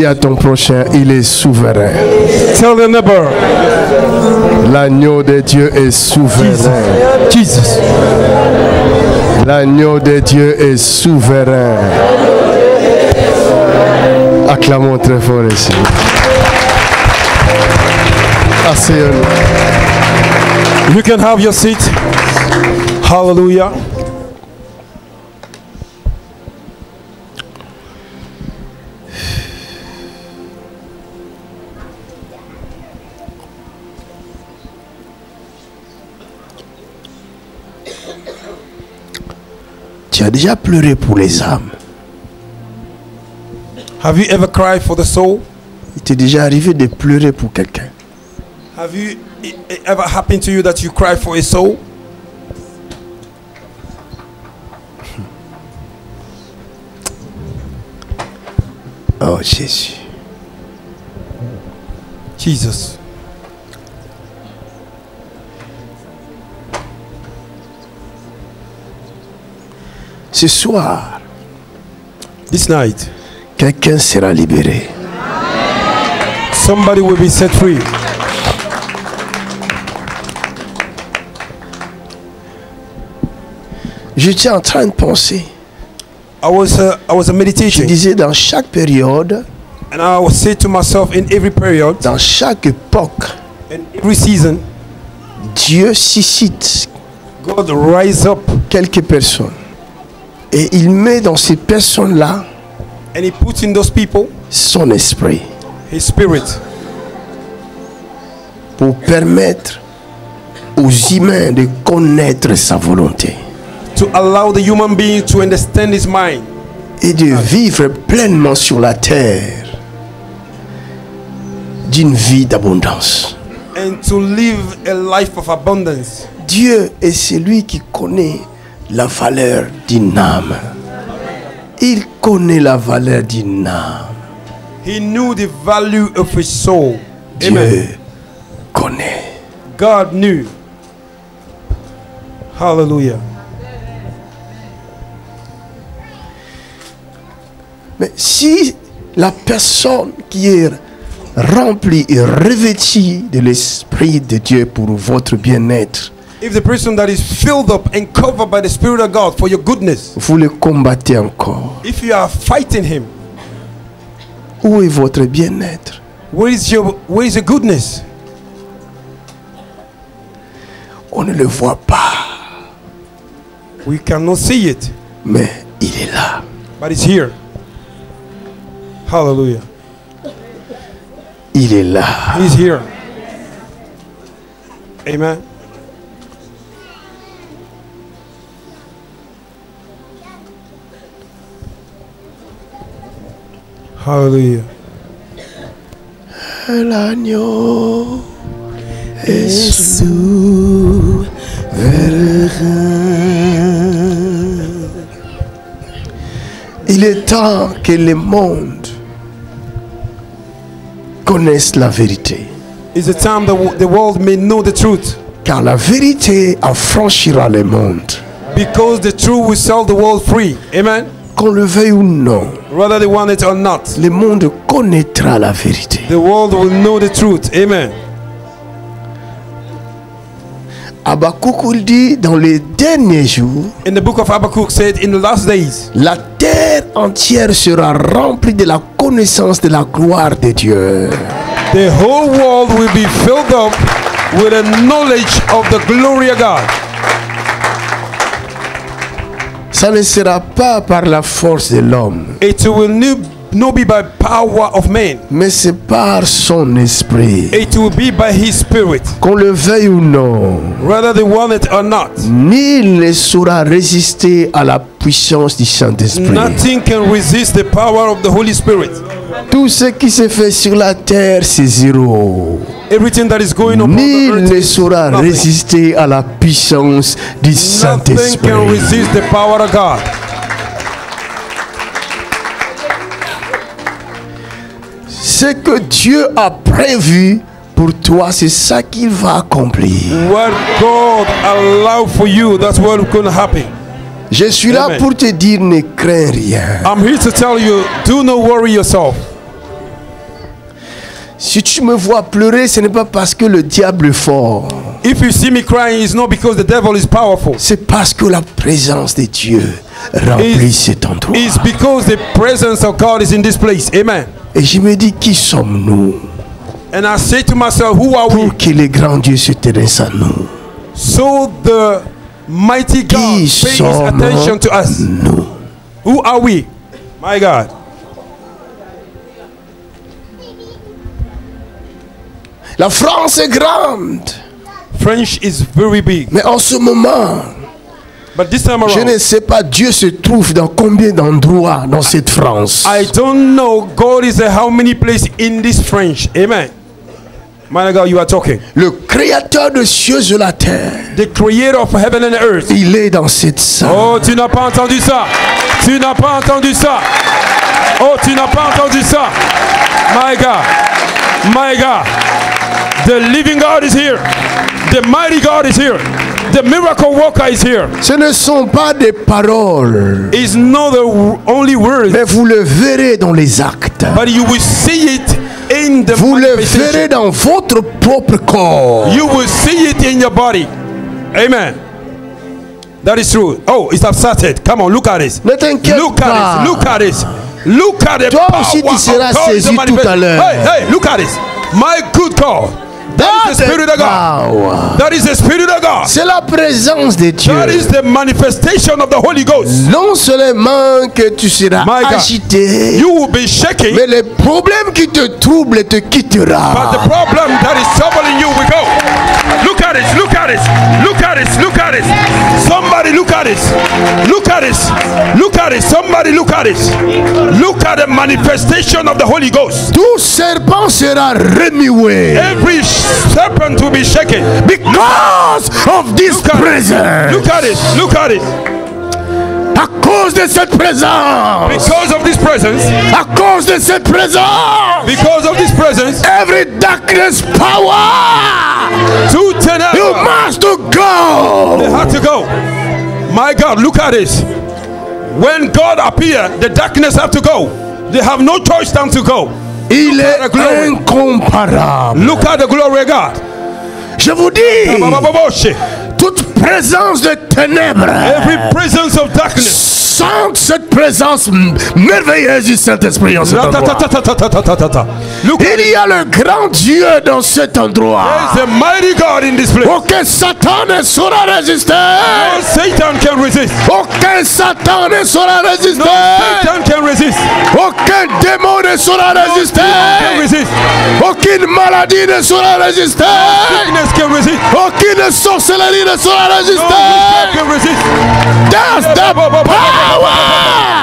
Dis à ton prochain, il est souverain. Tell the neighbor, L'agneau de Dieu est souverain. Jesus. L'agneau de Dieu est souverain. Acclamons très fort ici. Asseyez-nous. You can have your seat. Hallelujah. Tu as déjà pleuré pour les âmes. Have you ever cried for the soul? Il t'est déjà arrivé de pleurer pour quelqu'un. Have you it ever happened to you that you cry for a soul? Oh Jésus. Jesus. Ce soir, This night, quelqu'un sera libéré. somebody will be set free. J'étais en train de penser. I was Je meditating, disais dans chaque période, and I would say to myself, in every period, dans chaque époque, in every season, Dieu suscite God rise up quelques personnes. Et il met dans ces personnes-là and He puts in those people son esprit His Spirit pour permettre aux humains de connaître sa volonté to allow the human being to understand His mind et de vivre pleinement sur la terre d'une vie d'abondance. and to live a life of abundance. Dieu est celui qui connaît la valeur d'une âme. Il connaît la valeur d'une âme. He knew the value of his soul. Dieu Amen. connaît. God knew. Hallelujah. Mais si la personne qui est remplie et revêtue de l'Esprit de Dieu pour votre bien-être, If the person that is filled up and covered by the Spirit of God for your goodness, vous le combattez encore, if you are fighting him, où est votre bien-être? where is your goodness? On ne le voit pas, We cannot see it, mais il est là. but it's here. Hallelujah. Il est là. He's here. Amen. Hallelujah. L'agneau est souverain. Il est temps que le monde connaisse la vérité. It's the time that the world may know the truth, Car la vérité affranchira le monde. because the truth will set the world free. Amen. Qu'on le veuille ou non, Whether they want it or not, le monde connaîtra la vérité. the world will know the truth. Amen. Habakkuk dit dans les derniers jours, In the book of Habakkuk said, in the last days, la terre entière sera remplie de la connaissance de la gloire de Dieu. the whole world will be filled up with the knowledge of the glory of God. Ça ne sera pas par la force de l'homme, It will not be by power of man. mais c'est par son esprit. It will be by His Spirit. Qu'on le veuille ou non, Whether they want it or not, nul ne saura résister à la puissance du Saint-Esprit. nothing can resist the power of the Holy Spirit. Tout ce qui se fait sur la terre, c'est zéro. Everything that is going on the Nul earth ne is saura nothing. résister à la puissance du Nothing Saint-Esprit. can resist the power of God. Ce que Dieu a prévu pour toi, c'est ça qu'il va accomplir. What God allowed for you, that's what going to happen. Je suis là Amen. pour te dire, ne crains rien. I'm here to tell you, do not worry yourself. Si tu me vois pleurer, ce n'est pas parce que le diable est fort. If you see me crying, it's not because the devil is powerful. C'est parce que la présence de Dieu remplit cet endroit. It's because the presence of God is in this place. Amen. Et je me dis, qui sommes-nous And I say to myself, who are we? pour que le grand Dieu se intéresse à nous? So the mighty God Qui pays attention to us. sommes-nous? Who are we? My God. La France est grande, French is very big. mais en ce moment, But this time je around, ne sais pas Dieu se trouve dans combien d'endroits dans cette France. I don't know God is how many places in this French. Amen. My God, you are talking. Le créateur de cieux et de la terre, The creator of heaven and earth. il est dans cette salle. Oh, tu n'as pas entendu ça. Tu n'as pas entendu ça. Oh, tu n'as pas entendu ça. My God. My God. The living God is here. The mighty God is here. The miracle worker is here. Ce ne sont pas des paroles, It's not the only word, mais vous le verrez dans les actes. but you will see it in the Vous le manifestation. verrez dans votre propre corps. You will see it in your body. Amen. That is true. Oh, it's started. Come on, look at this. Ne t'inquiète Look pas. at this. Look at this. Look at the Toi power aussi, tu of seras God is saisi manifest- tout à l'heure. Hey, look at this. My good God. That is the Spirit of God. Power. That is the Spirit of God. C'est la présence de Dieu. That is the manifestation of the Holy Ghost. Non seulement que tu seras My God. agité, You will be shaking, mais les problèmes qui te troublent te but quitteront. the problem that is troubling you will go. Look at this, look at this, look at this, look at this. Somebody look at this. Look at this. Look at it. Somebody look at this. Look at the manifestation of the Holy Ghost. Tout serpent sera remué Every serpent will be shaken. because of this Look at it. presence. Look at it. Look at it. À cause de cette présence. Because of this presence, À cause de cette présence. because of this presence, Every darkness power. to You Teneba, must they go. had to go. My God, look at this. When God appeared, the darkness have to go. They have no choice than to go. Il Look at est the glory. incomparable. Look at the glory of God. Je vous dis, Every toute présence de ténèbres, presence of darkness. sente cette présence merveilleuse du Saint-Esprit en cet endroit. Ra-ta-ta-ta-ta-ta-ta-ta-ta. Look at Il y a le grand Dieu dans cet endroit. There's a mighty God in this place. Aucun Satan ne saura résister. No Satan can resist. Aucun Satan ne saura No résister. Satan can resist. Aucun démon ne saura Can résister. resist. Aucune maladie ne saura résister. Sickness can resist. Aucune sorcellerie ne saura No résister. witchcraft can resist. That's the power.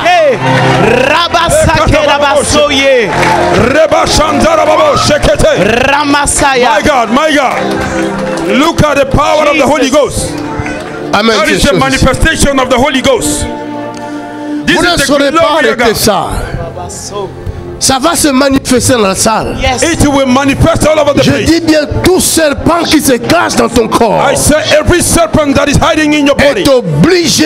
Hey, Rabasake Rabasoye, Reba Shandara Babo Shekete. My Ramasaya. God, my God. Look at the power of the Holy Ghost. Amen. That is the manifestation of the Holy Ghost. This Vous ne is the saurez pas glory of arrêter God. ça. Ça va se manifester dans la salle. Yes. It will manifest all over the Je place. dis bien tout serpent qui se cache dans ton corps I say every serpent that is hiding in your body, est obligé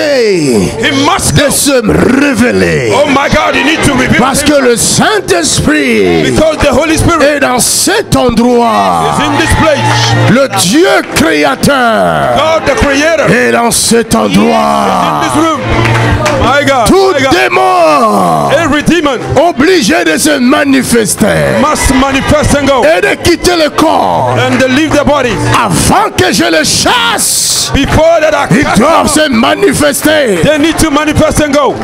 he must de go. se révéler. Oh my God, you need to reveal Parce que himself. le Saint-Esprit Because the Holy Spirit est dans cet endroit. is in this place. Le Dieu créateur God the Creator est dans cet in endroit. this room. My God, Tout my God. démon Every demon obligé de se manifester must manifest and go et de quitter le corps and they leave their bodies. avant que je le chasse. Before that, I Ils cast doivent them se manifester. out. They need to manifest and go.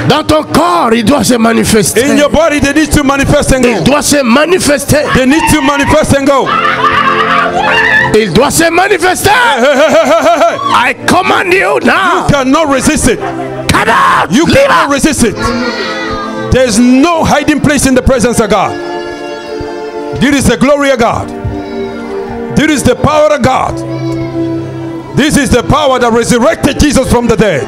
Dans ton corps, il doit se manifester. In your body, they need to manifest and Il go. doit se manifester. They need to manifest and go. Il doit se manifester. Hey, hey, hey, hey, hey, hey. I command you now. You cannot resist it. Come out. You Leave cannot out. resist it. There's no hiding place in the presence of God. This is the glory of God. This is the power of God. This is the power that resurrected Jesus from the dead.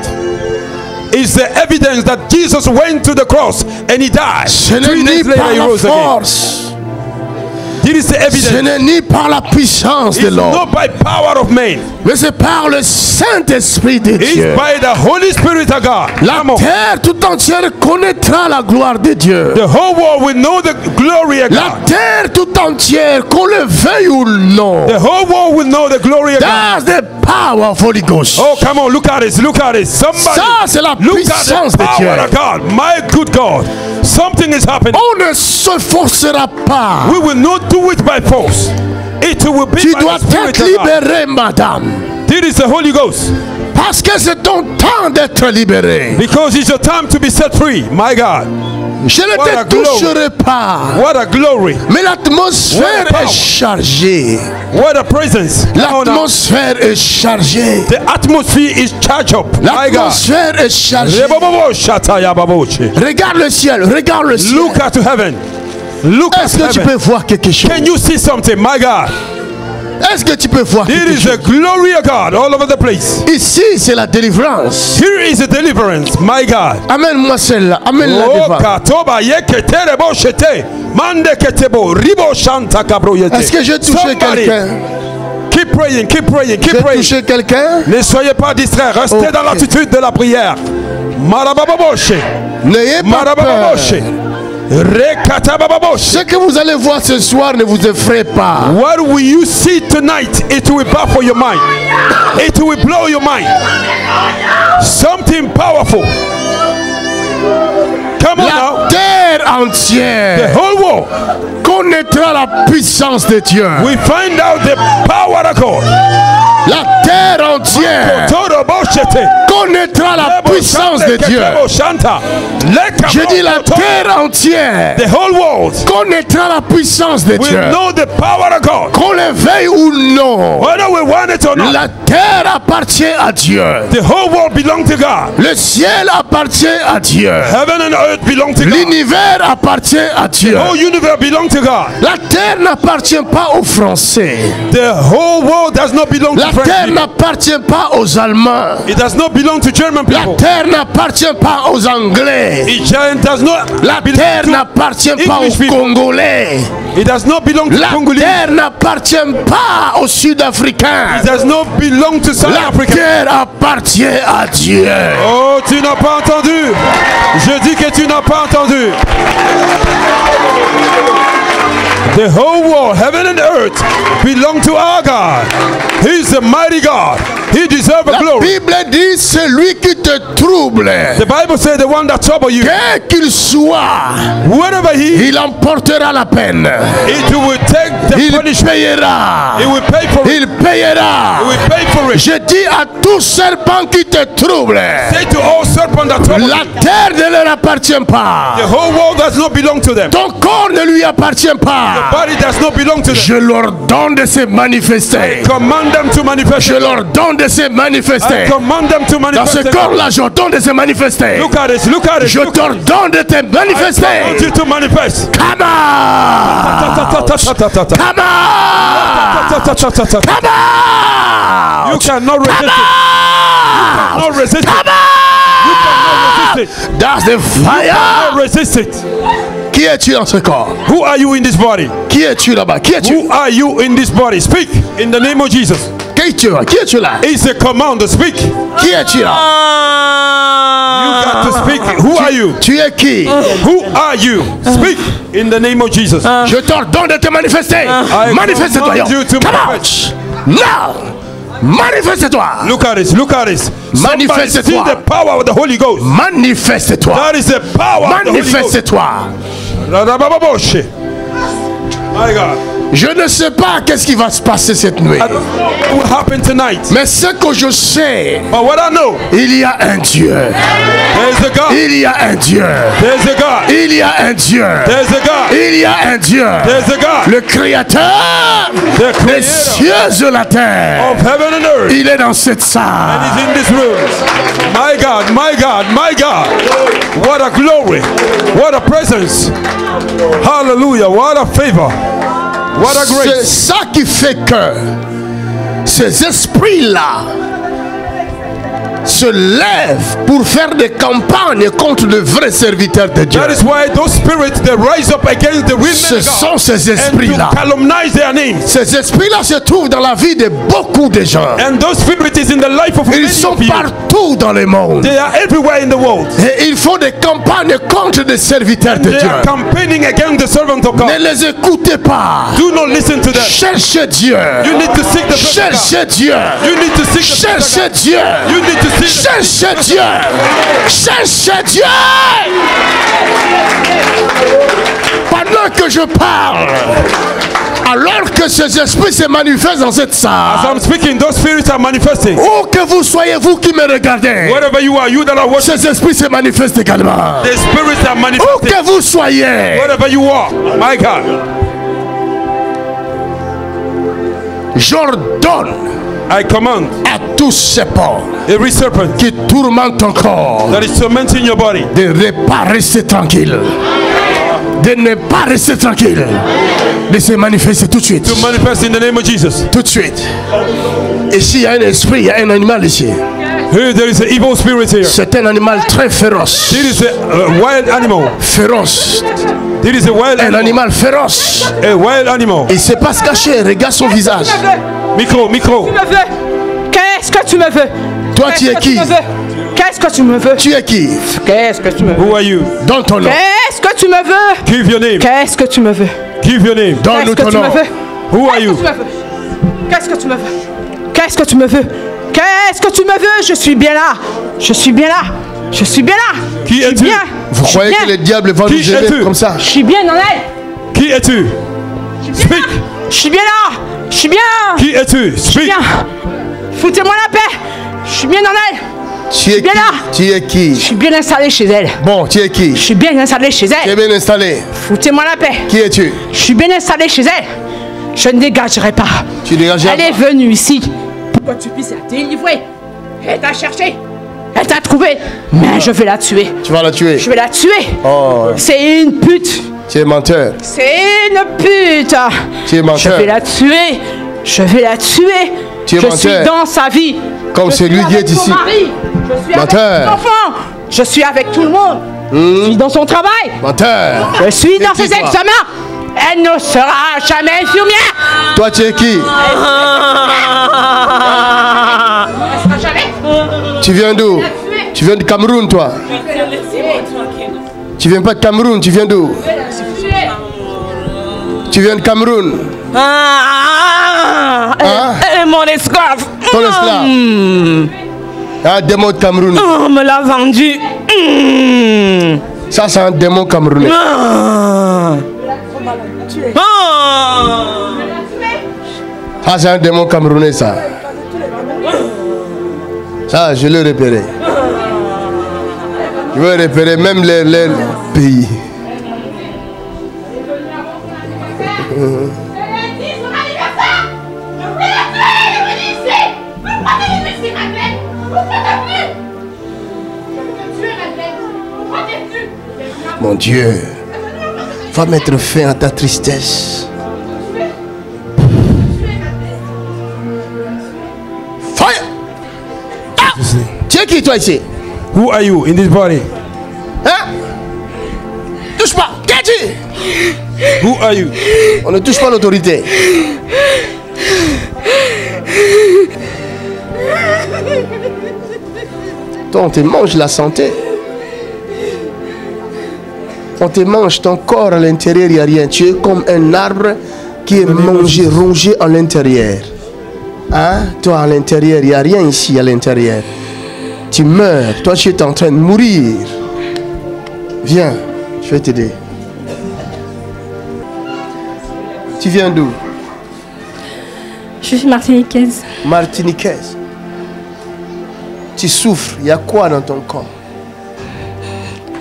It's the evidence that Jesus went to the cross and he died. Ce 3 n'est days ni later par he la rose again. force, This is the Ce evidence. n'est ni par la puissance de It's l'homme, not by power of man. mais c'est par le Saint-Esprit de It's Dieu. by the Holy Spirit of God. La Come on. terre tout entière connaîtra la gloire de Dieu. The whole world will know the glory of La God. terre tout entière, qu'on le veuille ou non, The whole world will know the glory of God. that's the power of Holy Ghost. Oh, come on, look at this, look at this. Somebody, Ça, c'est la look puissance at de the Dieu. power of God. My good God, something is happening. On ne se forcera pas. We will not do it by force. It will be Tu by dois the Spirit être of God. libéré, madame. This is the Holy Ghost. Parce que c'est ton temps d'être libéré. Because it's your time to be set free. My God. Je ne What a te toucherai pas. What a glory. Mais l'atmosphère What a power. est chargée. What a presence. Come on now. L'atmosphère est chargée. The atmosphere is charged up. My God. L'atmosphère est chargée. Rebobobo shataya baboche. Regarde le ciel, regarde le ciel. Look at heaven. Look at Est-ce que tu heaven. peux voir quelque chose? Can you see something? My God. Est-ce que tu peux voir It quelque is chose? the glory of God all over the place. Ici, c'est la délivrance. Here is a deliverance. My God. Amène-moi celle-là. Amène-la Oh, devant. katoba yeketere bo shete. Mande ketebo. Ribo shanta kabro yete. Est-ce que j'ai touché Somebody. quelqu'un? Keep praying, keep praying, keep J'ai praying. touché quelqu'un? Ne soyez pas distraits. Restez Ok. dans l'attitude de la prière. Marabababoshe. N'ayez pas peur. Marabababoshe. Rekatabababoshe. Ce que vous allez voir ce soir ne vous effraie pas. What will you see tonight? It will baffle your mind. It will blow your mind. Something powerful. Come on La now. terre The entière whole world connaîtra la puissance de Dieu. will find out the power of God. La terre entière Toroboshete. connaîtra la puissance de Dieu. Je dis la terre entière The whole world connaîtra la puissance de Dieu. will know the power of God. Qu'on le veuille ou non, Whether we want it or not, la terre appartient à Dieu. the whole world belongs to God. Le ciel appartient à Dieu. Heaven and earth belong to God. L'univers appartient à Dieu. The whole universe belongs to God. La terre n'appartient pas aux Français. The whole world does not belong La to French terre people. n'appartient pas aux Allemands. It does not belong to German La people. terre n'appartient pas aux Anglais. It does not La belong terre to n'appartient pas aux English people. Congolais. It does not belong to La Congolese. terre n'appartient pas aux Sud-Africains. It does not belong to South La Africa. terre appartient à Dieu. Oh, tu n'as pas entendu. Je dis que tu n'as pas entendu. The whole world, heaven and earth, belong to our God. He's a mighty God. He deserves La glory. Bible dit celui qui te trouble, The Bible says the one that trouble you, quel qu'il soit, wherever he, il emportera la peine. it will take the Il punishment. payera. He will pay for it. Il payera. He will pay for it. Je dis à tout serpent qui te trouble, Say to all serpents that trouble la you, terre ne leur appartient pas. the whole world does not belong to them. Ton corps ne lui appartient pas. Body does not belong to them. Je leur donne de se manifester. Command them to manifest. Je leur donne de se I manifester. command them to Dans ce manifest. corps-là, je donne de se manifester. Look at this. Look at it. Je Look at it. t'ordonne de te I manifester. command you to manifest. Come on! Come on! Come on! You cannot resist it. Not resist it. Come You cannot on! resist it. That's the fire! Cannot resist it. Qui es-tu dans ce corps? Who are you in this body? Qui es-tu là-bas? Qui es-tu? Who are you in this body? Speak in the name of Jesus. Qui es-tu là? Qui es-tu là? It's a command to speak. Qui es-tu là? You got to speak. Who are you? Tu es qui? Who are you? Speak in the name of Jesus. Je t'ordonne de te manifester. I Manifeste-toi. command you to Come manifest. on. Now. Manifeste-toi. Look at this. Look at this. Somebody Manifeste-toi. see the power of the Holy Ghost. Manifeste-toi. That is the power of the Holy Ghost. Manifeste-toi. Radabababoshe. My God. Je ne sais pas qu'est-ce qui va se passer cette nuit. I don't know what will happen tonight. Mais ce que je sais, But what I know, il y a un Dieu. there's a God. Il y a un Dieu. There's a God. Il y a un Dieu. There's a God. Il y a un Dieu. There's a God. Le Créateur The des creator cieux et la terre. of heaven and earth. Il est dans cette salle. He's in this room. My God, my God, my God. What a glory. What a presence. Hallelujah. What a favor. What a C'est grace. ça qui fait que ces esprits-là, se lèvent pour faire des campagnes contre de vrais serviteurs de Dieu. That is why those spirits they rise up against the women Ce of sont God ces and to esprits-là. calumnize their names. Ces esprits-là se trouvent dans la vie de beaucoup de gens. And those spirits is in the life of many Ils sont of you. partout dans le monde. They are everywhere in the world. Et ils font des campagnes contre des serviteurs de They Dieu. are campaigning against the servants of God. Ne les écoutez pas. Do not listen to them. Cherchez Dieu. You need to seek the face of God. Cherchez Dieu. You need to seek the face of Cherchez God. Dieu. You need to seek the Cherchez Dieu. Cherchez Dieu. Pendant que je parle, alors que ces esprits se manifestent dans cette As salle, I'm speaking, those spirits are manifesting. où que vous soyez, vous qui me regardez, Wherever you that are watching, ces esprits se manifestent également. the spirits are Où manifesting. que vous soyez, Wherever you are, my God. j'ordonne I command à tous ces porcs every serpent qui tourmentent ton corps that is tormenting your body de ne pas rester tranquille. De ne pas rester tranquille. De se manifester tout de suite. to manifest in the name of Jesus. Tout de suite. Ici, il y a un esprit, il y a un animal ici. Here there is an evil spirit here. C'est un animal très féroce. It is a wild animal. Féroce. It is a wild Un animal. animal féroce. A wild animal. Il ne sait pas se cacher. Regarde son visage. Micro. Tu me veux? Qu'est-ce que tu me veux? Toi, tu es qui? Qu'est-ce que tu me veux? Tu es qui? Qu'est-ce que tu me veux? Who are you? Donne ton nom. Qu'est-ce que tu me veux? Give your name. Qu'est-ce que tu me veux? Give your name. Donne-nous Qu'est-ce que ton tu me nom. veux? Who are you? Qu'est-ce que tu me veux? Qu'est-ce que tu me veux? Qu'est-ce que tu me veux? Je suis bien là. Je suis bien là. Je suis bien là. Qui Je suis es-tu? bien. Vous Je suis croyez bien. que le diable va Qui nous aimer es-tu? comme ça? Je suis bien dans elle. Qui es-tu? Speak. Je suis bien là. Je suis bien. Qui es-tu? Speak. Bien. Foutez-moi la paix. Je suis bien dans elle. Tu es Bien qui? là. Tu es Je qui? suis bien installé chez elle. Bon, tu es qui? Je suis bien installé chez Tu es elle. bien installé. Foutez-moi la paix. Qui es-tu? Je suis bien installé chez elle. Je ne dégagerai pas. Tu dégages. Elle est venue ici pour que tu puisses la délivrer. Elle t'a cherché. Elle t'a trouvé. Mais je vais la tuer. Tu vas la tuer. Je vais la tuer. Oh, C'est une pute. tu es menteur. C'est une pute. Tu es Je menteur. vais la tuer. Je vais la tuer. Tu es je menteur. suis dans sa vie. Comme Je celui suis qui est avec son ici. mari. Je suis Menteur. avec son enfant. Je suis avec tout le monde. Je suis dans son travail. Menteur. Je suis dans qui, ses toi? examens. Elle ne sera jamais infirmière. Toi, tu es qui? Elle ne sera jamais. Tu viens d'où? Tu viens du Cameroun, toi? Tu viens pas de Cameroun, tu viens d'où? Tu viens de Cameroun. Hein? Elle est mon esclave. Ton esclave. Un démon de Cameroun. On me l'a vendu. Ça, c'est un démon camerounais. Ça, c'est un démon camerounais, ça. Ça, je l'ai repéré. Je vais repérer même les pays. Mon Dieu, va mettre fin à ta tristesse. Fire! Ah! Tu es qui toi ici? Who are you in this body? Hein? Touche pas! Qui es-tu? Who are you? On ne touche pas l'autorité. Toi, on te mange la santé. On te mange ton corps à l'intérieur, il n'y a rien. Tu es comme un arbre qui est mangé, rongé à l'intérieur. Hein? Toi, à l'intérieur, il n'y a rien ici à l'intérieur. Tu meurs. Toi, tu es en train de mourir. Viens, je vais t'aider. Tu viens d'où? Je suis martiniquaise. Martiniquaise. Tu souffres. Il y a quoi dans ton corps?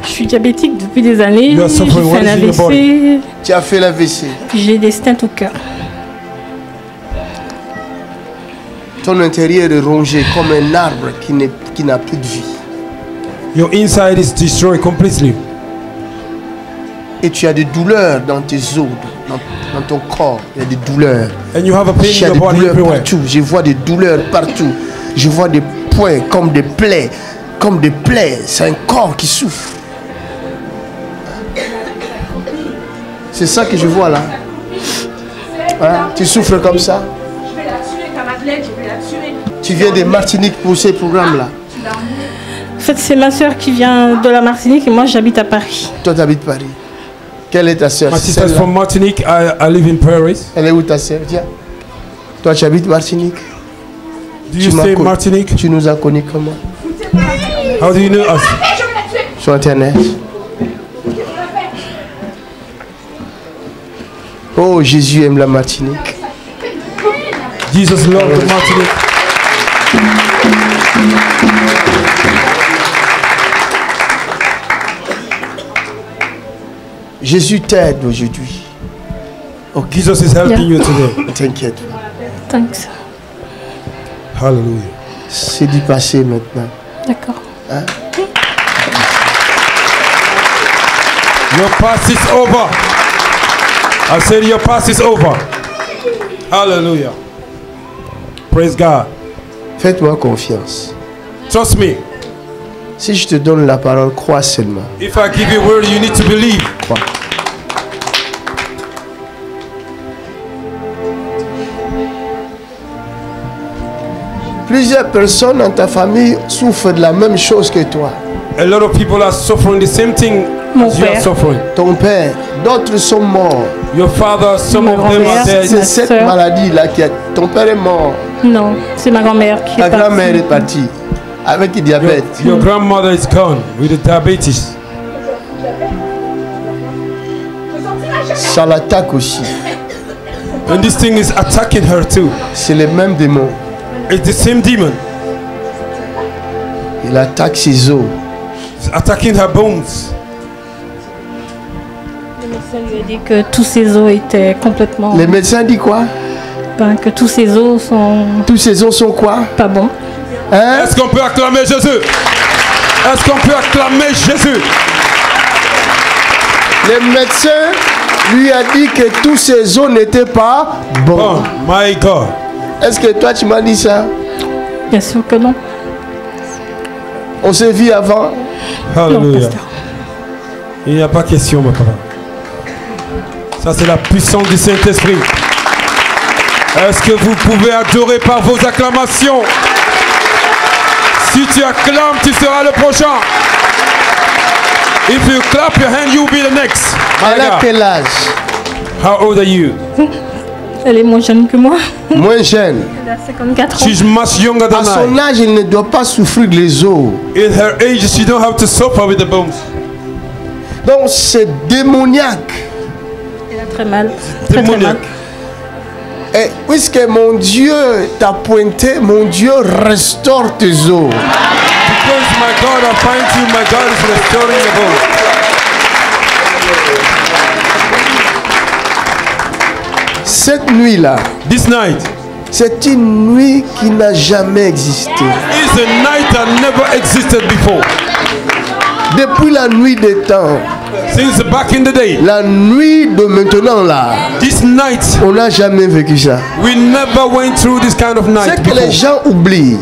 Je suis diabétique depuis des années. You are J'ai suffering. fait What un is in your AVC. Tu as fait l'AVC. J'ai des stents au cœur. Ton intérieur est rongé comme un arbre qui n'a plus de vie. Your inside is destroyed completely. Et tu as des douleurs dans tes os, dans ton corps. Il y a des douleurs. And you have a pain Il y in a your des body douleurs everywhere. partout. Je vois des douleurs partout. Je vois des poings, comme des plaies. Comme des plaies. C'est un corps qui souffre. C'est ça que je vois là. Hein? Tu souffres comme ça? Je vais la tuer, ta Madeleine, je vais la tuer. Tu viens de Martinique pour ces programmes-là? En fait, c'est ma soeur qui vient de la Martinique et moi j'habite à Paris. Toi, tu habites Paris. Quelle est ta soeur? My sister is from Martinique. I live in Paris. Elle est où ta soeur? Tiens. Toi, tu habites Martinique? Do you stay in Martinique? Tu nous as connus comment? How do you know us? Sur Internet. Oh, Jésus aime la Martinique. Jesus loves the Martinique. Jésus t'aide aujourd'hui. Okay. Jesus is helping you today. T'inquiète. Thanks. Hallelujah. C'est du passé maintenant. D'accord. Hein? Your past is over. I said your past is over. Hallelujah. Praise God. Faites-moi confiance. Trust me. Si je te donne la parole, crois seulement. If I give you a word, you need to believe. Crois. Plusieurs personnes dans ta famille souffrent de la même chose que toi. A lot of people are suffering the same thing Mon as you are père. suffering. Ton père, d'autres sont morts. Your father, some Ma of them are grand-mère. dead. C'est Ma cette sœur. maladie-là qui a... Ton père est mort. Non, c'est ma grand-mère qui Ta est partie. grand-mère est partie avec le diabète. Your grandmother is gone with the diabetes. Ça l'attaque aussi. And this thing is attacking her too. C'est le même démon. It's the same demon. Il attaque ses os. It's attacking her bones. Le médecin lui a dit que tous ses os étaient complètement... Les médecins disent quoi? Ben, que tous ses os sont Tous ces os sont quoi? pas bons. Hein? Est-ce qu'on peut acclamer Jésus? Est-ce qu'on peut acclamer Jésus? Le médecin lui a dit que tous ses os n'étaient pas bons. Oh my God. Est-ce que toi tu m'as dit ça? Bien sûr que non. On s'est vu avant. Non, Hallelujah. pasteur. Il n'y a pas question, mon papa. Ça, c'est la puissance du Saint-Esprit. Est-ce que vous pouvez adorer par vos acclamations? Si tu acclames, tu seras le prochain. If you clap your hand, you will be the next. My Elle a God. quel âge? How old are you? Elle est moins jeune que moi. Moins jeune. Elle a 54 ans. She's much younger À than son I. âge, il ne doit pas souffrir des os. In her age, she don't have to suffer with the bones. Donc c'est démoniaque. Elle a très mal. Très très mal. Démoniaque. Et puisque mon Dieu t'a pointé, mon Dieu restaure tes os. Because my God, I find you, my God is restoring the bones. Cette nuit-là, This night c'est une nuit qui n'a jamais existé. is a night that never existed before. Depuis la nuit des temps, Since back in the day, la nuit de maintenant là, this night, on n'a jamais vécu ça. we never went through this kind of C'est night que les before. gens oublient.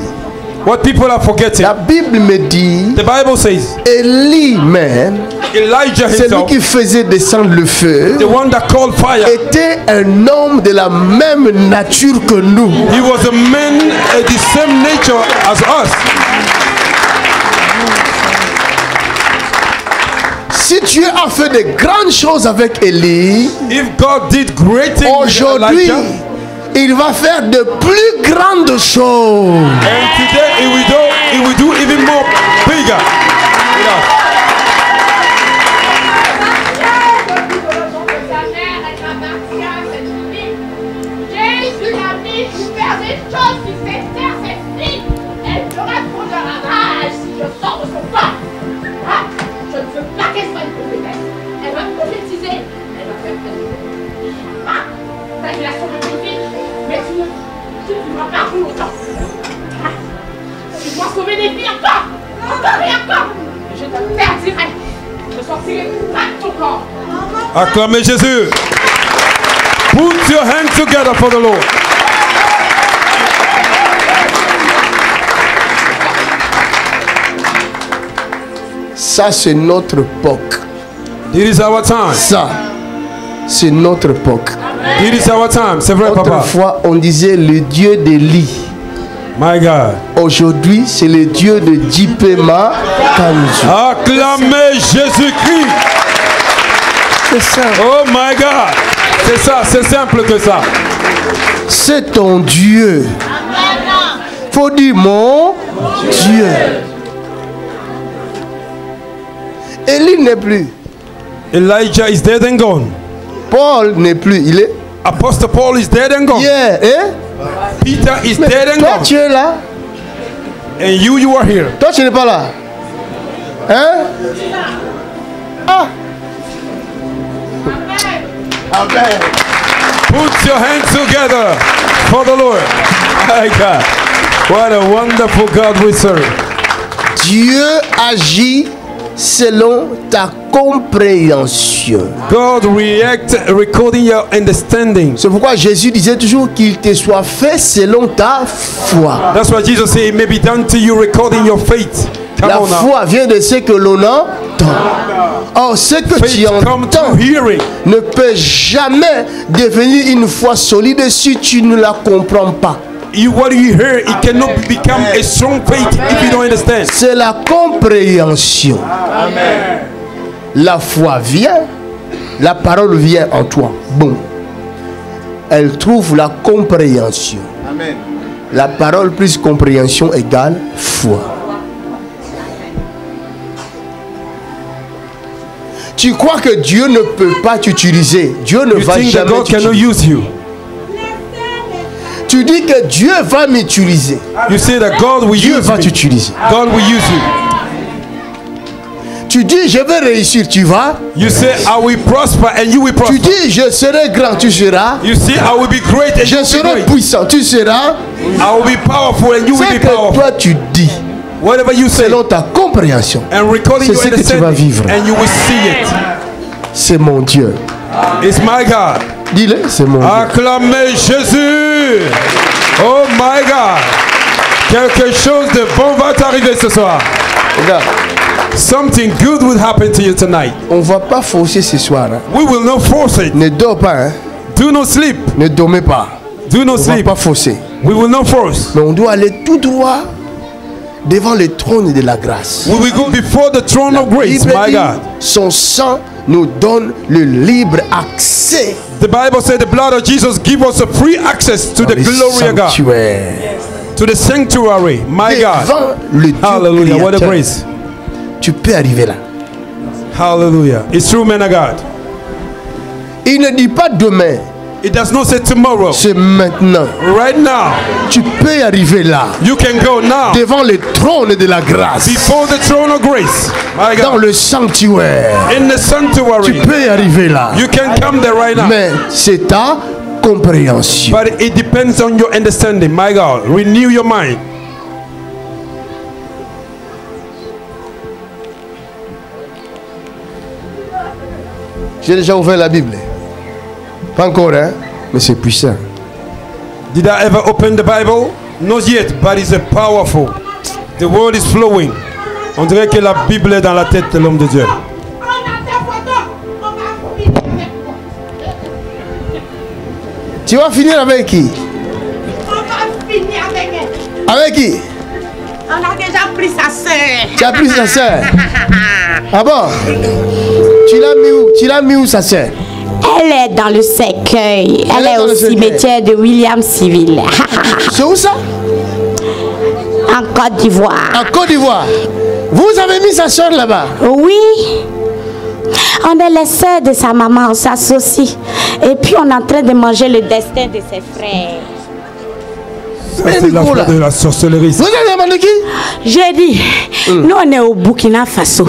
What people are forgetting, La Bible me dit, the Bible says, Élie même, Elijah celui himself, qui faisait descendre le feu, the one that called fire, était un homme de la même nature que nous. he was a man of the same nature as us. Si Dieu a fait de grandes choses avec Élie, If God did great things with aujourd'hui, Elijah, il va faire de plus grandes choses. and today he will do even more bigger. with us. Jésus a mis pour faire des choses sur cette terre, cette fille. Elle fera trop de ravages si je sors de son corps. Ah, je ne veux pas qu'elle soit une prophétesse. Elle va prophétiser. Elle va faire quelque chose. Ah, ta relation de vie, mais tu ne vivras pas pour longtemps. Ah, tu dois sauver des vies encore. Encore et encore. Je t'interdirai. Je sortirai pas de ton corps. Acclamez Jésus. Put your hands together for the Lord. Ça, c'est notre époque. It is our time. Ça, c'est notre époque. It is our time. C'est vrai, papa. Autrefois, on disait le Dieu d'Élie. My God. Aujourd'hui, c'est le Dieu de Dipema Kanzu. Acclamez Jésus-Christ. C'est ça. Oh my God. C'est ça, c'est simple que ça. C'est ton Dieu. Faut dire mon Dieu. Élie n'est plus. Elijah is dead and gone. Paul n'est plus. Il est. Apostle Paul is dead and gone. Yeah, hein? Peter is Mais dead and toi, gone. tu es là. And you are here. Toi, tu n'es pas là. Hein? Ah. Amen. Put your hands together for the Lord. My God. What a wonderful God we serve. Dieu agit selon ta compréhension. God react according your understanding. C'est pourquoi Jésus disait toujours qu'il te soit fait selon ta foi. That's why Jesus said it may be done to you according your faith. Come La on now. foi vient de ce que l'on entend. Or, ce que tu Faith come entends through hearing. ne peut jamais devenir une foi solide si tu ne la comprends pas. What you hear, it cannot become a strong faith if you don't understand. C'est la compréhension. La foi vient, la parole vient en toi. Bon. Elle trouve la compréhension. La parole plus compréhension égale foi. Tu crois que Dieu ne peut pas t'utiliser. Dieu ne You va think that jamais God cannot t'utiliser. use you. Tu dis que Dieu va m'utiliser. You say that God will Dieu use va me. t'utiliser. God will use you. Tu dis je vais réussir, tu vas. You say I will prosper and you will Tu prosper. dis je serai grand, tu seras. You say I will be great and you Je will be serai great. puissant, tu seras. I will be powerful and you will C'est be que powerful. toi tu dis Whatever you say selon ta compréhension. and recording C'est your ce que tu vas understanding vivre. and you will see it. C'est mon Dieu. It's my God. Dis-le, c'est mon Dieu. Acclamez Jésus. Oh my God. Quelque chose de bon va t'arriver ce soir. Regarde, Something good will happen to you tonight. on ne va pas forcer ce soir. Hein. We will not force it. Ne dors pas, hein. Do not sleep. Ne dormez pas. Do not On ne va sleep. pas forcer. We will not force. Mais on doit aller tout droit devant le trône de la grâce. We will go before the throne of grace, Bible my dit, God. son sang nous donne le libre accès The Bible said the blood of Jesus gives us a free access to dans the le glory of God, sanctuaire. to the sanctuary, my God. Devant le Dieu Hallelujah. What a créateur. praise. Tu peux arriver là. Hallelujah. It's true, man of God. Il ne dit pas demain, It does not say tomorrow. c'est maintenant. Right now. Tu peux arriver là, You can go now devant le trône de la grâce, before the throne of grace, my dans God. le sanctuaire. In the Tu sanctuary. peux arriver là, You can come there right now. mais c'est ta compréhension. But it depends on your understanding, my God. Renew your mind. J'ai déjà ouvert la Bible. Pas encore, hein? Mais c'est puissant. Did I ever open the Bible? Not yet, but it's a powerful. The word is flowing. On dirait que la Bible est dans la tête de l'homme de Dieu. On a tes photos. On va finir avec toi. Tu vas finir avec qui? On va finir avec elle. Avec qui? On a déjà pris sa sœur. Tu as pris sa sœur? Ah bon? Tu l'as mis où? Tu l'as mis où sa sœur? Elle est dans le cercueil. Elle est est dans le au cercueil. cimetière de William Civil. C'est où ça? En Côte d'Ivoire. En Côte d'Ivoire. Vous avez mis sa sœur là-bas? Oui. On est les sœurs de sa maman, on s'associe. Et puis on est en train de manger le destin de ses frères. Ça, Mais c'est la Nicolas. foi de la sorcellerie. Vous avez demandé qui? J'ai dit, nous on est au Burkina Faso.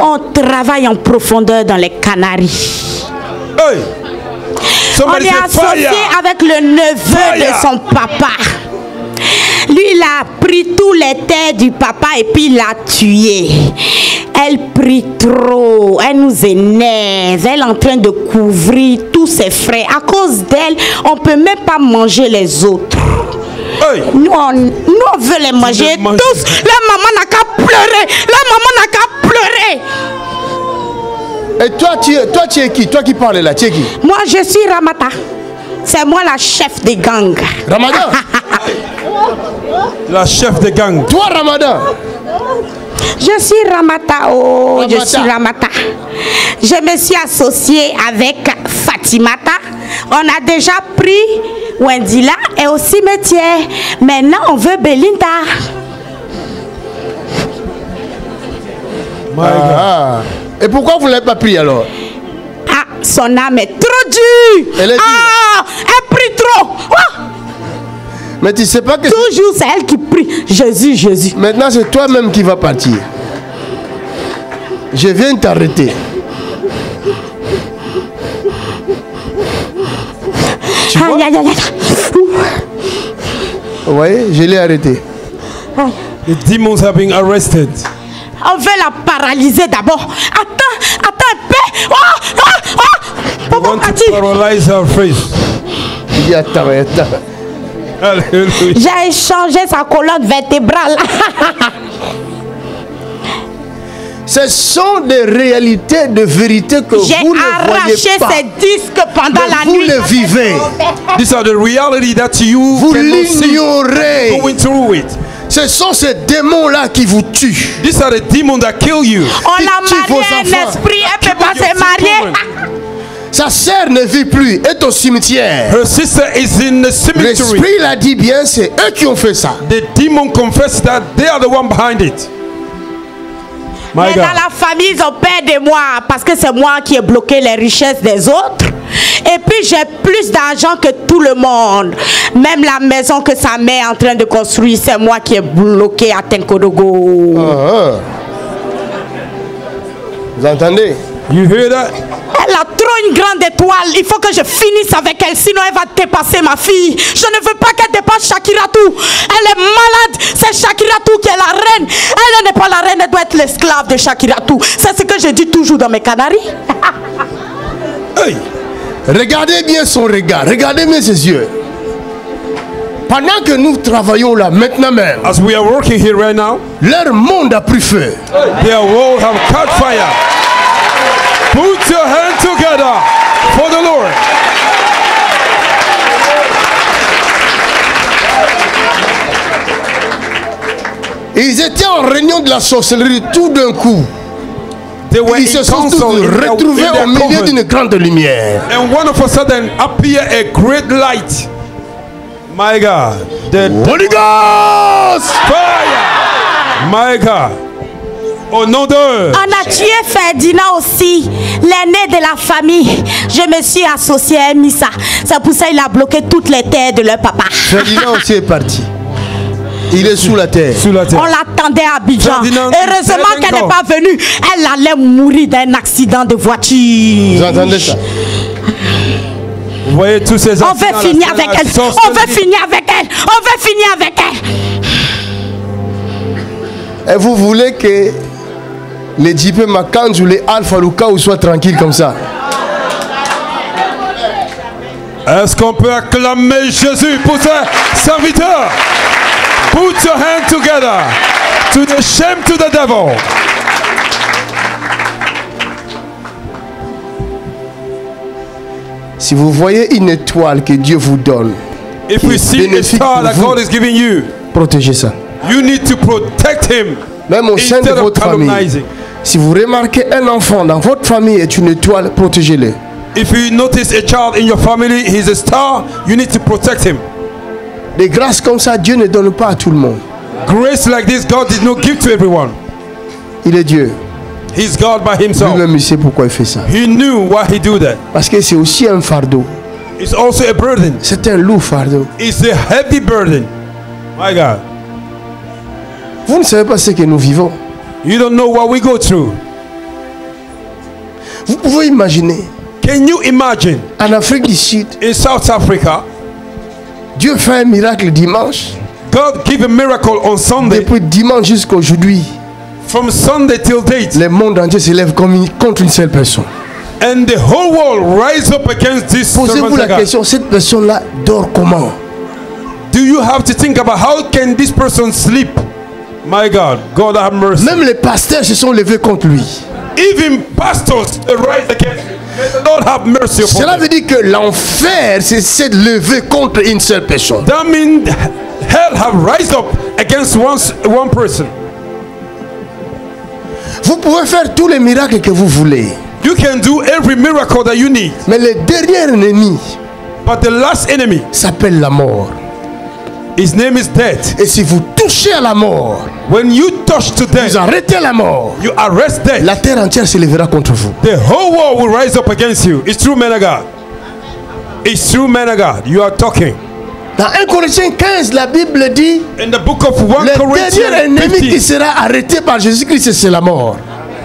On travaille en profondeur dans les Canaries. Hey! On Somebody est say associé fire! avec le neveu Fire. de son papa. Lui, il a pris tous les terres du papa et puis il l'a tué. Elle prie trop, elle nous énerve, elle est en train de couvrir tous ses frères. À cause d'elle, on ne peut même pas manger les autres. Hey. Nous, on veut les manger tous. La maman n'a qu'à pleurer. La maman n'a qu'à pleurer. Et toi, tu es qui? Toi qui parles là, tu es qui? Moi, je suis Ramata. C'est moi la chef des gangs. Ramadan. La chef de gang. Toi, Ramadan. Je suis Ramata. Oh, Ramata. je suis Ramata. Je me suis associée avec Fatimata. On a déjà pris Wendila et au cimetière. Maintenant, on veut Belinda. My God. Ah. Et pourquoi vous ne l'avez pas pris alors? Ah, son âme est trop dure. Elle est dure. Ah, elle prie trop. Ah, Mais tu sais pas que... toujours c'est elle qui prie. Jésus, Jésus. Maintenant, c'est toi-même qui vas partir. Je viens t'arrêter. Tu vois? Aïe, aïe, aïe, aïe. Vous voyez, je l'ai arrêté. Aïe. The demons have been arrested. On veut la paralyser d'abord. Attends un peu. Oh, oh, oh. We Papa, want to Ati. paralyze our faith. Il dit attends. Hallelujah. J'ai échangé sa colonne vertébrale. Ce sont des réalités de vérité que J'ai vous ne arraché voyez pas. ses disques pendant Mais la vous nuit. le vivez. These are the reality that you Vous cannot see. l'ignorez. Going through it. Ce sont ces démons-là qui vous tuent. These are the demons that kill you. On l'a tue vos marié un enfants. esprit, elle ne peut pas Your se marier. children. Sa sœur ne vit plus, est au cimetière. Her sister is in the cemetery. L'esprit l'a dit bien, c'est eux qui ont fait ça. The demon confess that they are the one behind it. My Mais dans God. la famille, ils ont peur de moi parce que c'est moi qui ai bloqué les richesses des autres. Et puis j'ai plus d'argent que tout le monde. Même la maison que sa mère est en train de construire, c'est moi qui ai bloqué à Tenkodogo. Ah. Vous entendez? You hear that? Elle a trop une grande étoile. Il faut que je finisse avec elle, sinon elle va dépasser ma fille. Je ne veux pas qu'elle dépasse Shakiratou. Elle est malade. C'est Shakiratou qui est la reine. Elle n'est pas la reine, elle doit être l'esclave de Shakiratou. C'est ce que je dis toujours dans mes canaries. Hey. Regardez bien son regard, regardez bien ses yeux. Pendant que nous travaillons là, maintenant même, As we are working here right now, leur monde a pris feu. their world have caught fire. Put your hand together for the Lord. Ils étaient en réunion de la sorcellerie tout d'un coup. They were Ils se in sont tous council in retrouvés their au milieu coven. d'une grande lumière. And one of a sudden appear a great light. My God. The Holy Ghost! fire. My God. Au nom de On a tué Ferdinand aussi, l'aîné de la famille. Je me suis associée à Missa. C'est pour ça qu'il a bloqué toutes les terres de leur papa. Ferdinand aussi est parti. Il est sous la terre. sous la terre. On l'attendait à Abidjan. Ferdinand, Heureusement qu'elle n'est Ferdinand. pas venue. Elle allait mourir d'un accident de voiture. Vous entendez ça? Vous voyez tous ces On accidents, veut la finir scène, avec la elle. On sorcellerie. veut finir avec elle. On veut finir avec elle. Et vous voulez que les JP Makanj ou les Alpha Luka soient tranquilles comme ça? Est-ce qu'on peut acclamer Jésus pour ses serviteurs? Put your hand together. To the shame to the devil. Si vous voyez une étoile que Dieu vous donne, If we see a bénéfique star pour that vous. God is giving you, protégez ça. you need to protect him Même au sein de instead of votre famille. calumnizing. Si vous remarquez un enfant dans votre famille est une étoile, protégez-le. If you notice a child in your family, he's a star, you need to protect him. Des grâces comme ça, Dieu ne donne pas à tout le monde. Grace like this, God did not give to everyone. Il est Dieu. He's God by himself. Lui-même, il sait pourquoi il fait ça. He knew why he do that. Parce que c'est aussi un fardeau. It's also a burden. C'est un lourd fardeau. It's a heavy burden. My God. Vous ne savez pas ce que nous vivons. You don't know what we go through. Vous pouvez imaginer, Can you imagine en Afrique du Sud, in South Africa, Dieu fait un miracle dimanche. God give a miracle on Sunday. Depuis dimanche jusqu'à aujourd'hui, From Sunday till date, le monde entier s'élève contre une seule personne. and the whole world rise up against this Posez-vous servant la of God. question, cette personne-là dort comment? do you have to think about how can this person sleep? My God, God have mercy. Même les pasteurs se sont levés contre lui. Even pastors rise against him. May the Lord have mercy upon Cela them. veut dire que l'enfer s'est levé contre une seule personne. That means hell have rise up against one person. Vous pouvez faire tous les miracles que vous voulez. You can do every miracle that you need. Mais le dernier ennemi But the last enemy, s'appelle la mort. his name is death. Et si vous touchez à la mort, When you touch to vous death, arrêtez la mort, you arrest death. la terre entière se lèvera contre vous. The whole world will rise up against you. It's true, man of God. It's true, man of God. You are talking. Dans 1 Corinthiens 15, la Bible dit In the book of 1 le dernier Corinthians ennemi qui 15, sera arrêté par Jésus-Christ, c'est la mort.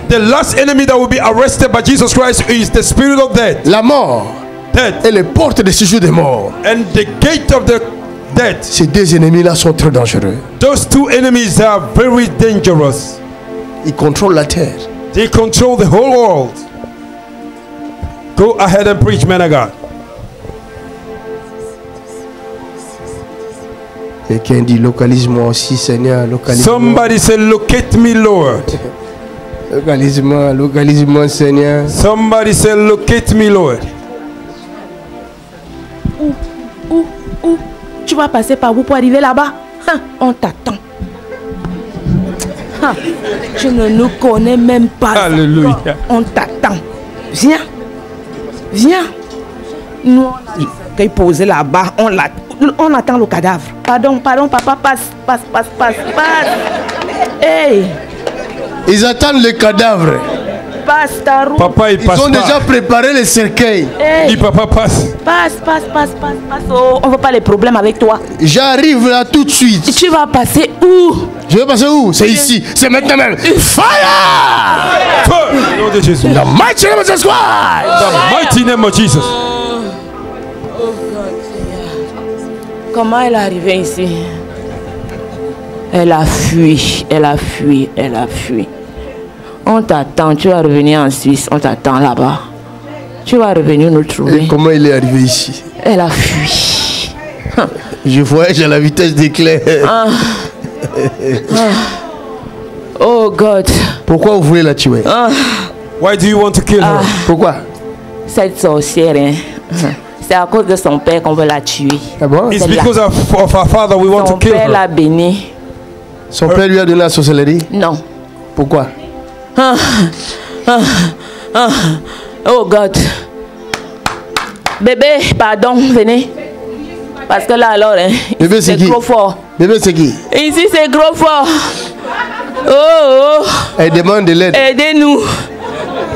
the last enemy that will be arrested by Jesus Christ is the spirit of death. La mort Death. et les portes de séjour des morts. And the gate of the death. Ces deux ennemis-là sont très dangereux. Those two enemies are very dangerous. Ils contrôlent la terre. They control the whole world. Go ahead and preach, man of God. Quelqu'un dit localise-moi aussi, Seigneur. Localise-moi. Somebody say, locate me, Lord. Localise-moi, localise-moi, Seigneur. Somebody say, locate me, Lord. Où tu vas passer par où pour arriver là-bas? Hein, on t'attend. Hein, je ne nous connais même pas. Alléluia. Encore. On t'attend. Viens. Viens. Nous, on a le cercueil posé là-bas. On attend le cadavre. Pardon, papa, passe. Hey, Ils attendent le cadavre. passe ta route. Papa, il Ils passe ont pas. déjà préparé le cercueil. Hey, Dis, papa, passe. passe. Oh, on veut pas les problèmes avec toi. J'arrive là tout de suite. Tu vas passer où? Je vais passer où? C'est ici. C'est maintenant même. Fire! Feu. Au nom de Jésus. The mighty name of Jesus Christ. The mighty name of Jesus. Comment elle est arrivée ici? Elle a fui. On t'attend, tu vas revenir en Suisse, on t'attend là-bas. Tu vas revenir nous Et trouver. comment il est arrivé ici? Elle a fui. Je voyage à la vitesse d'éclair. Oh God. Pourquoi vous voulez la tuer? Why do you want to kill her? Pourquoi? Cette sorcière, hein, c'est à cause de son père qu'on veut la tuer. Ah bon? It's because of our father we want to Son kill père her. l'a béni. Son père lui a donné la sorcellerie? Non. Pourquoi? Oh God. Bébé, pardon, venez. Parce que là alors, hein, Bébé, c'est qui? trop fort. Bébé, c'est qui? Ici, c'est gros fort. Oh, Elle demande de l'aide. aidez-nous.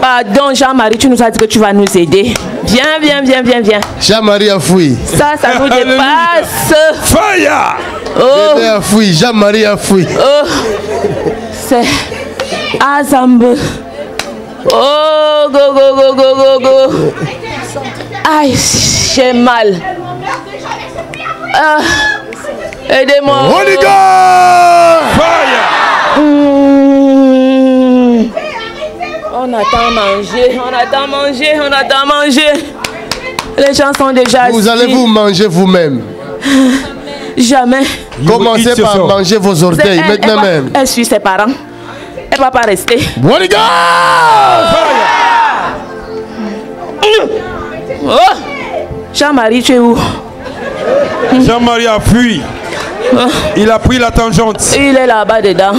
Pardon, Jean-Marie, tu nous as dit que tu vas nous aider. Viens. Jean-Marie a fui. Ça nous dépasse. Fire! Oh, Bébé a fui. Jean-Marie a fui. oh. C'est Azambe. Oh, go. Aïe, j'ai mal. Ah, aidez-moi. Holy God! Fire! On attend manger. Les gens sont déjà Vous allez assis. vous manger vous-même. Jamais. Commencez eat par yourself. manger vos orteils maintenant même. Elle suit ses parents. Elle va pas rester. Holy God! Oh! Jean-Marie, tu es où? Jean-Marie a fui. Il a pris la tangente. Il est là-bas dedans.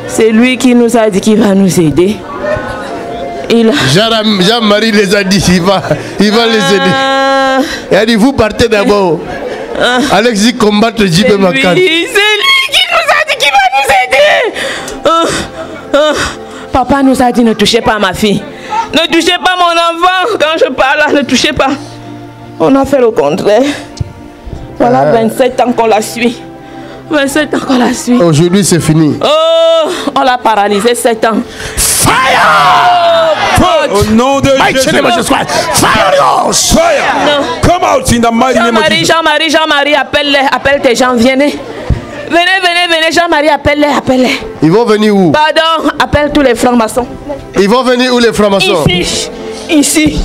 C'est lui qui nous a dit qu'il va nous aider. Jean-Marie les a dit, il va les aider. Il a dit, vous partez d'abord. Allez-y combattre JP Makan. C'est lui qui nous a dit qu'il va nous aider. Papa nous a dit, ne touchez pas ma fille. Ne touchez pas mon enfant. Quand je parle là, ne touchez pas. On a fait le contraire. Voilà 27 ans qu'on la suit. 27 ans qu'on la suit. Aujourd'hui, c'est fini. Oh, on l'a paralysé 7 ans. Au nom de Jésus. Fire! Come out in the mighty name of Jesus. Jean-Marie, appelle tes gens, venez. Venez, Jean-Marie, appelle-les. Ils vont venir où? Pardon, appelle tous les francs-maçons. Ils vont venir où les francs-maçons? Ici.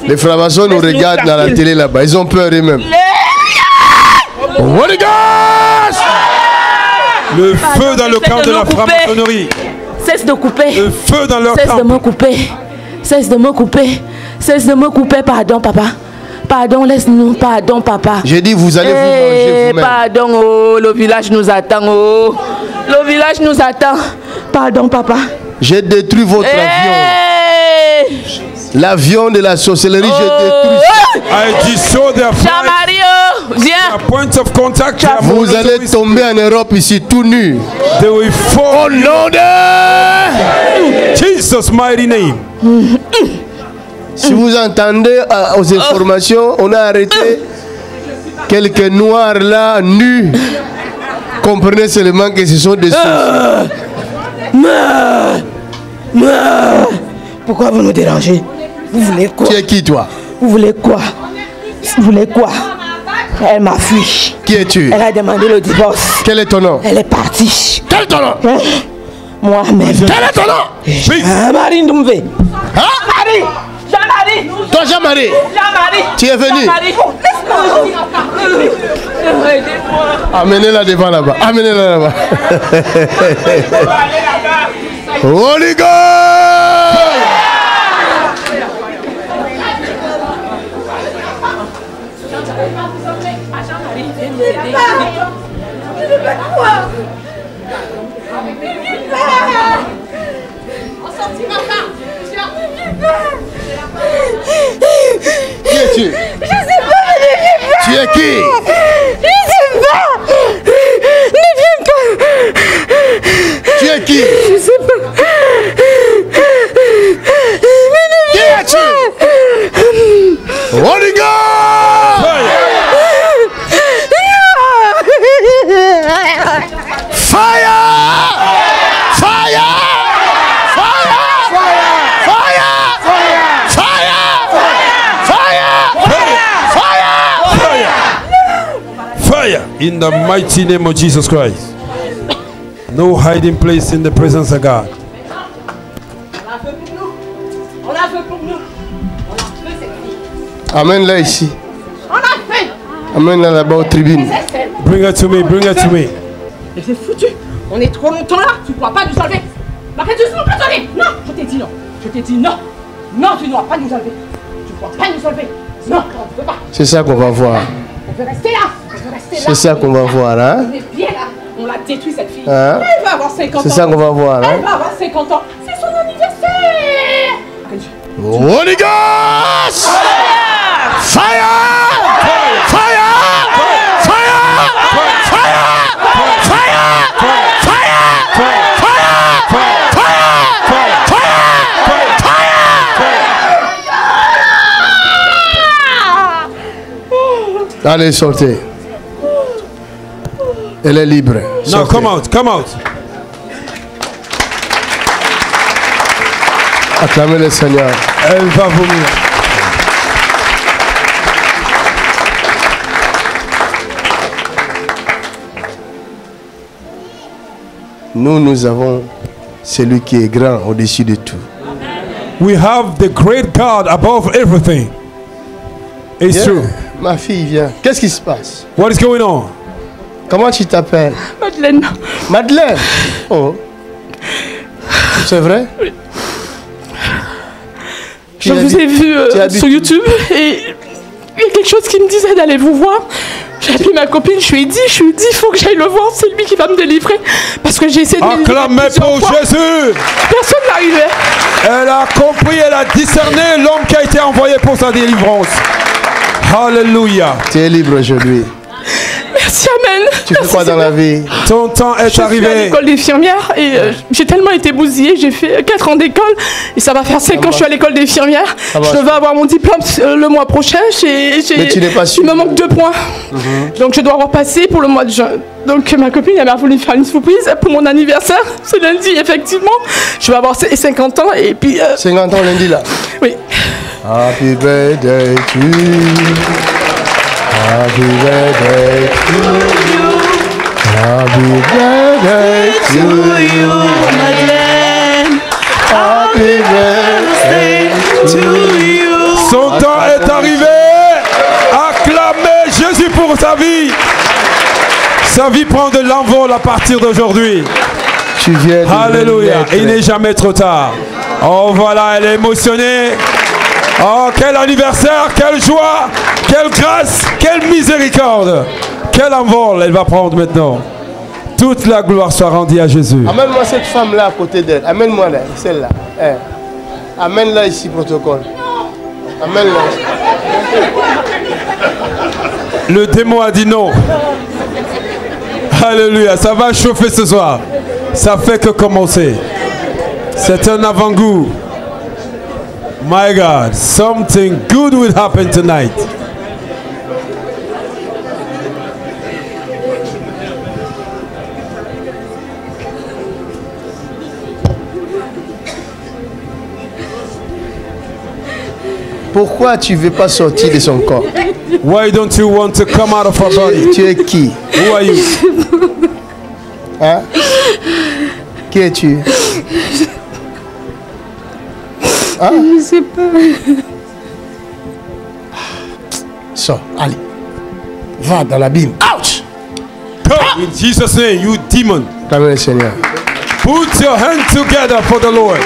Les francs-maçons nous regardent dans la télé là-bas. Ils ont peur eux-mêmes. Holy Ghost! Le feu dans le camp de la franc-maçonnerie. Cesse de couper. Le feu dans leur camp. Cesse de me couper. Cesse de me couper. Cesse de me couper. Pardon, papa. Pardon, laisse-nous. Pardon, papa. J'ai dit, vous allez vous manger vous-même. Pardon, oh, le village nous attend. Oh. Le village nous attend. Pardon, papa. J'ai détruit votre avion. L'avion de la sorcellerie, j'ai détruit. I destroy their Jean-Marie, viens. points of contact. Vous allez tomber en Europe ici tout nu. They will fall. Au nom de Jesus' mighty name. Si vous entendez aux informations, on a arrêté quelques noirs là, nus. Comprenez seulement que ce sont des sorciers. Pourquoi vous nous dérangez? Vous voulez quoi? Tu es qui toi? Vous voulez quoi? Vous voulez quoi? Elle m'a fui. Qui es-tu? Elle a demandé le divorce. Quel est ton nom? Elle est partie. Quel est ton nom? Moi-même. Quel est ton nom? Jean-Marie Ndoumvé. Hein? Jean-Marie. Jean-Marie. Toi Jean-Marie. Jean-Marie. Tu es venu? Amenez-la devant là-bas. Amenez-la là-bas. Holy Ghost! Qui es-tu? Je sais pas. Tu es qui? Je sais pas. Ne viens pas. Tu es qui? Je sais pas. Mais ne viens Qui es-tu? Holy Ghost! Fire! Fire! Fire in the mighty name of Jesus Christ. No hiding place in the presence of God. On a fait pour nous. On a fait cette fille. Amène-la ici. On a fait. Amène-la là-bas aux tribunes. Bring her to me, bring her to me. Mais c'est foutu. On est trop longtemps là. Tu ne pourras pas nous enlever. Marquez, tu ne pourras pas nous enlever. Non, je t'ai dit non. Je t'ai dit non. Non, tu ne pourras pas nous enlever. Tu ne pourras pas nous enlever. Non, on ne peut pas. C'est ça qu'on va voir. On peut rester là. On peut rester là. C'est ça qu'on va voir, hein? On est bien là. On l'a détruit cette fille. Hein? Elle va avoir 50 ans. C'est ça qu'on va voir, hein? Elle va avoir 50 ans. C'est son anniversaire. Holy Ghost! Fire! Fire! Fire! Allez, sortez. Elle est libre. Now Sortez. come out, come out. Acclamez le Seigneur. Elle va vomir. Nous avons celui qui est grand au-dessus de tout. We have the great God above everything. It's Viens. true. Ma fille, viens. Qu'est-ce qui se passe? What is going on? Comment tu t'appelles? Madeleine. Madeleine. Oh. C'est vrai? Oui. Tu Je vous ai vu tu habites sur où? YouTube et il y a quelque chose qui me disait d'aller vous voir. J'ai appelé ma copine, je lui ai dit, il faut que j'aille le voir, c'est lui qui va me délivrer. Parce que j'ai essayé de me délivrer Acclamez plusieurs pour fois. Jésus. Personne n'arrivait. Elle a compris, elle a discerné l'homme qui a été envoyé pour sa délivrance. Alléluia. Tu es libre aujourd'hui. Merci, amen. Tu fais quoi dans la vie? Ton temps est Je suis à arrivé. l'école d'infirmière et j'ai tellement été bousillée, j'ai fait 4 ans d'école et ça va faire 5 ans que je suis à l'école d'infirmière. Ça va. Je devais avoir mon diplôme le mois prochain. Mais tu n'es pas sûr. Il me manque 2 points. Donc je dois repasser pour le mois de juin. Donc ma copine elle m'a voulu faire une surprise pour mon anniversaire. C'est lundi effectivement. Je vais avoir 50 ans et puis... 50 ans lundi là. Oui. Happy birthday to you. Happy birthday to you. Happy birthday to you. Madeleine. Happy birthday to you. Son temps est arrivé. Acclamez Jésus pour sa vie. Sa vie prend de l'envol à partir d'aujourd'hui. Tu viens de Alléluia. naître. Il n'est jamais trop tard. Oh voilà, elle est émotionnée. Oh, quel anniversaire, quelle joie, quelle grâce, quelle miséricorde. Quel envol elle va prendre maintenant. Toute la gloire soit rendue à Jésus. Amène-moi cette femme-là à côté d'elle. Amène-moi là, celle-là. Amène-la ici, protocole. Amène-la. Le démon a dit non. Alléluia, ça va chauffer ce soir. Ça fait que commencer. C'est un avant-goût. My God, something good will happen tonight. Pourquoi tu ne veux pas sortir de son corps? Why don't you want to come out of her body? Tu es qui? Who are you? Hein? Qui es-tu? Hein? Je ne sais pas. Sors, allez. Va dans l'abîme. Ouch! Come in Jesus' name, you demon. Amen, Seigneur. Put your hands together for the Lord.